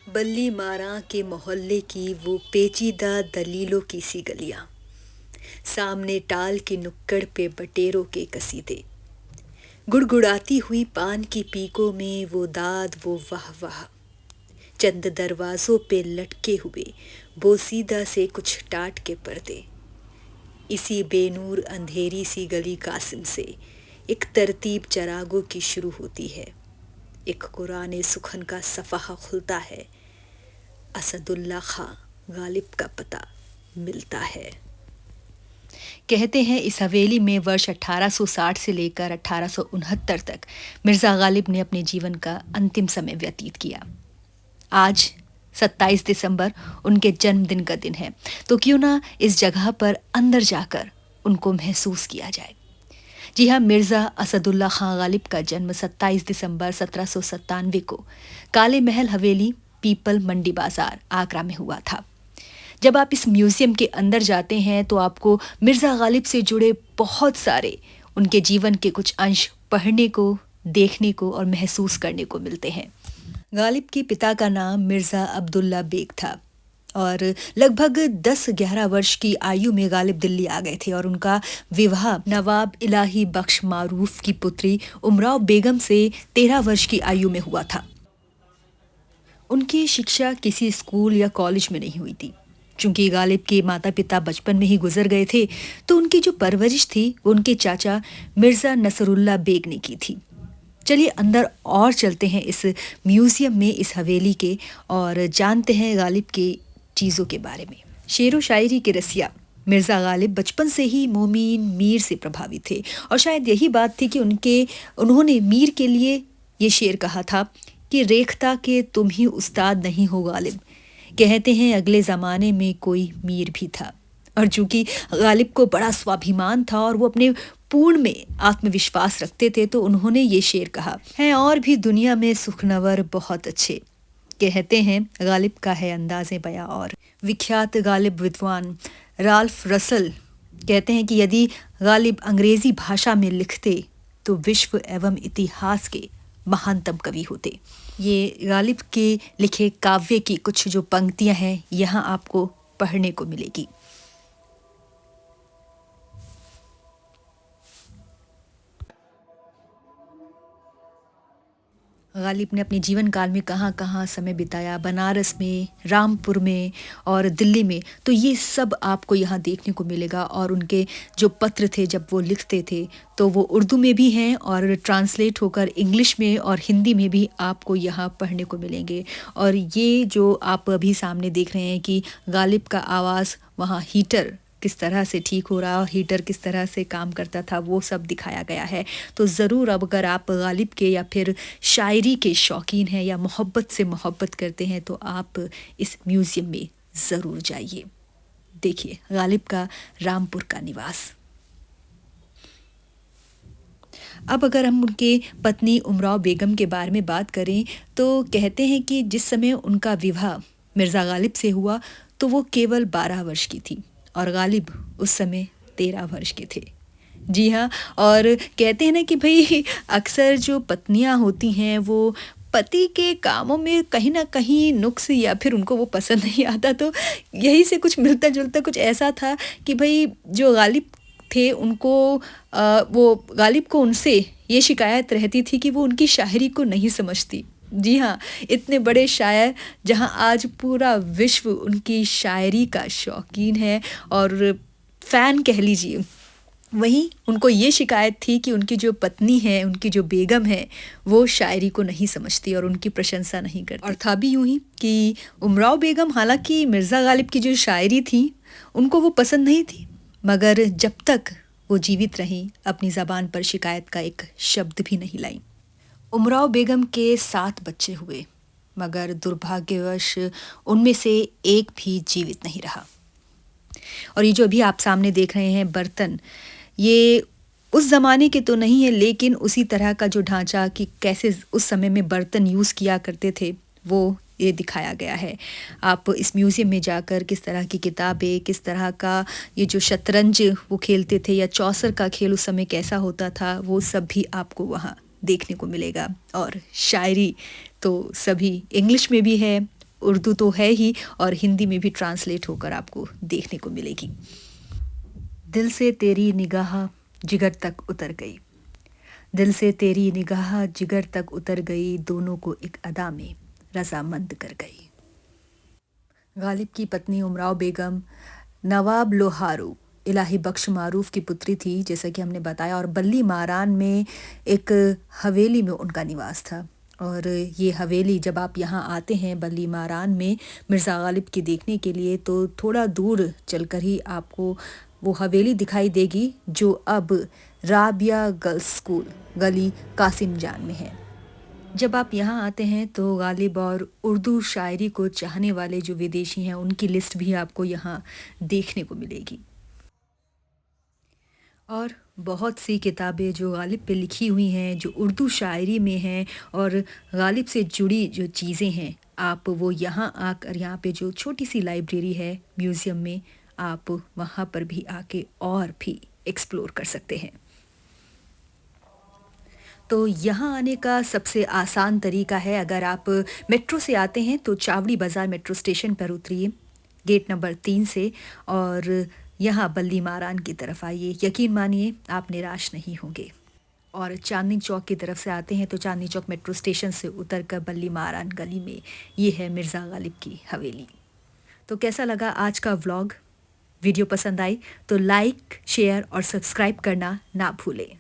बल्ली मारा के मोहल्ले की वो पेचीदा दलीलों की सी गलियां, सामने टाल के नुक्कड़ पे बटेरों के कसीदे, गुड़गुड़ाती हुई पान की पीकों में वो दाद वो वाह वाह, चंद दरवाजों पे लटके हुए बोसीदा से कुछ टाट के पर्दे। इसी बेनूर अंधेरी सी गली कासिम से एक तरतीब चरागों की शुरू होती है। एक कुरान सुखन का सफ़हा खुलता है। असदुल्ला खां गालिब का पता मिलता है। कहते हैं इस हवेली में वर्ष 1860 से लेकर 1869 तक मिर्ज़ा गालिब ने अपने जीवन का अंतिम समय व्यतीत किया। आज 27 दिसंबर उनके जन्मदिन का दिन है, तो क्यों ना इस जगह पर अंदर जाकर उनको महसूस किया जाए। जी हाँ, मिर्ज़ा असदुल्ला खां गालिब का जन्म 27 दिसंबर 1797 को काले महल हवेली, पीपल मंडी बाजार, आगरा में हुआ था। जब आप इस म्यूजियम के अंदर जाते हैं तो आपको मिर्ज़ा गालिब से जुड़े बहुत सारे उनके जीवन के कुछ अंश पढ़ने को, देखने को और महसूस करने को मिलते हैं। गालिब के पिता का नाम मिर्ज़ा अब्दुल्ला बेग था और लगभग 10-11 वर्ष की आयु में गालिब दिल्ली आ गए थे और उनका विवाह नवाब इलाही बख्श मारूफ की पुत्री उमराव बेगम से 13 वर्ष की आयु में हुआ था। उनकी शिक्षा किसी स्कूल या कॉलेज में नहीं हुई थी। चूंकि गालिब के माता पिता बचपन में ही गुजर गए थे, तो उनकी जो परवरिश थी वो उनके चाचा मिर्ज़ा नसरुल्ला बेग ने की थी। चलिए अंदर और चलते हैं इस म्यूजियम में, इस हवेली के, और जानते हैं गालिब के चीज़ों के बारे में। शेरो शायरी के रसिया मिर्ज़ा गालिब बचपन से ही मोमीन मीर से प्रभावित थे और शायद यही बात थी कि उन्होंने मीर के लिए ये शेर कहा था कि रेख्ता के तुम ही उस्ताद नहीं हो गालिब, कहते हैं अगले ज़माने में कोई मीर भी था। और चूंकि गालिब को बड़ा स्वाभिमान था और वो अपने पूर्ण में आत्मविश्वास रखते थे, तो उन्होंने ये शेर कहा है, और भी दुनिया में सुखनवर बहुत अच्छे, कहते हैं गालिब का है अंदाज़े बयां। और विख्यात गालिब विद्वान राल्फ रसल कहते हैं कि यदि गालिब अंग्रेज़ी भाषा में लिखते तो विश्व एवं इतिहास के महानतम कवि होते। ये गालिब के लिखे काव्य की कुछ जो पंक्तियां हैं यहाँ आपको पढ़ने को मिलेगी। गालिब ने अपने जीवन काल में कहाँ कहाँ समय बिताया, बनारस में, रामपुर में और दिल्ली में, तो ये सब आपको यहाँ देखने को मिलेगा। और उनके जो पत्र थे जब वो लिखते थे तो वो उर्दू में भी हैं और ट्रांसलेट होकर इंग्लिश में और हिंदी में भी आपको यहाँ पढ़ने को मिलेंगे। और ये जो आप अभी सामने देख रहे हैं कि गालिब का आवाज़ वहाँ हीटर किस तरह से ठीक हो रहा और हीटर किस तरह से काम करता था, वो सब दिखाया गया है। तो ज़रूर अब अगर आप गालिब के या फिर शायरी के शौकीन हैं या मोहब्बत से मोहब्बत करते हैं तो आप इस म्यूज़ियम में ज़रूर जाइए। देखिए गालिब का रामपुर का निवास। अब अगर हम उनके पत्नी उमराव बेगम के बारे में बात करें तो कहते हैं कि जिस समय उनका विवाह मिर्ज़ा गालिब से हुआ तो वो केवल 12 वर्ष की थी और गालिब उस समय 13 वर्ष के थे। जी हाँ, और कहते हैं ना कि भाई अक्सर जो पत्नियां होती हैं वो पति के कामों में कहीं ना कहीं नुक्स या फिर उनको वो पसंद नहीं आता, तो यही से कुछ मिलता जुलता कुछ ऐसा था कि भाई जो गालिब थे उनको वो गालिब को उनसे ये शिकायत रहती थी कि वो उनकी शायरी को नहीं समझती। जी हाँ, इतने बड़े शायर जहाँ आज पूरा विश्व उनकी शायरी का शौकीन है और फ़ैन कह लीजिए, वहीं उनको ये शिकायत थी कि उनकी जो पत्नी है, उनकी जो बेगम है, वो शायरी को नहीं समझती और उनकी प्रशंसा नहीं करती। और था भी यूं ही कि उमराव बेगम हालांकि मिर्ज़ा गालिब की जो शायरी थी उनको वो पसंद नहीं थी, मगर जब तक वो जीवित रहीं अपनी ज़बान पर शिकायत का एक शब्द भी नहीं लाई। उमराव बेगम के 7 बच्चे हुए, मगर दुर्भाग्यवश उनमें से एक भी जीवित नहीं रहा। और ये जो अभी आप सामने देख रहे हैं बर्तन, ये उस ज़माने के तो नहीं है, लेकिन उसी तरह का जो ढांचा कि कैसे उस समय में बर्तन यूज़ किया करते थे वो ये दिखाया गया है। आप इस म्यूज़ियम में जाकर किस तरह की किताबें, किस तरह का ये जो शतरंज वो खेलते थे या चौसर का खेल उस समय कैसा होता था, वो सब भी आपको वहाँ देखने को मिलेगा। और शायरी तो सभी इंग्लिश में भी है, उर्दू तो है ही और हिंदी में भी ट्रांसलेट होकर आपको देखने को मिलेगी। दिल से तेरी निगाह जिगर तक उतर गई, दिल से तेरी निगाह जिगर तक उतर गई, दोनों को एक अदा में रजामंद कर गई। गालिब की पत्नी उमराव बेगम नवाब लोहारू इलाही बख्श मारूफ की पुत्री थी, जैसा कि हमने बताया, और बल्ली मारान में एक हवेली में उनका निवास था। और ये हवेली जब आप यहाँ आते हैं बल्ली मारान में मिर्ज़ा गालिब की देखने के लिए, तो थोड़ा दूर चलकर ही आपको वो हवेली दिखाई देगी जो अब राबिया गर्ल्स स्कूल गली कासिम जान में है। जब आप यहाँ आते हैं तो गालिब और उर्दू शायरी को चाहने वाले जो विदेशी हैं उनकी लिस्ट भी आपको यहाँ देखने को मिलेगी। और बहुत सी किताबें जो गालिब पे लिखी हुई हैं, जो उर्दू शायरी में हैं और गालिब से जुड़ी जो चीज़ें हैं, आप वो यहाँ आकर, यहाँ पे जो छोटी सी लाइब्रेरी है म्यूज़ियम में, आप वहाँ पर भी आके और भी एक्सप्लोर कर सकते हैं। तो यहाँ आने का सबसे आसान तरीका है, अगर आप मेट्रो से आते हैं तो चावड़ी बाज़ार मेट्रो स्टेशन पर उतरिए गेट नंबर 3 से और यहाँ बल्ली मारान की तरफ आइए। यकीन मानिए आप निराश नहीं होंगे। और चांदनी चौक की तरफ से आते हैं तो चांदनी चौक मेट्रो स्टेशन से उतरकर बल्ली मारान गली में ये है मिर्ज़ा गालिब की हवेली। तो कैसा लगा आज का व्लॉग? वीडियो पसंद आई तो लाइक, शेयर और सब्सक्राइब करना ना भूलें।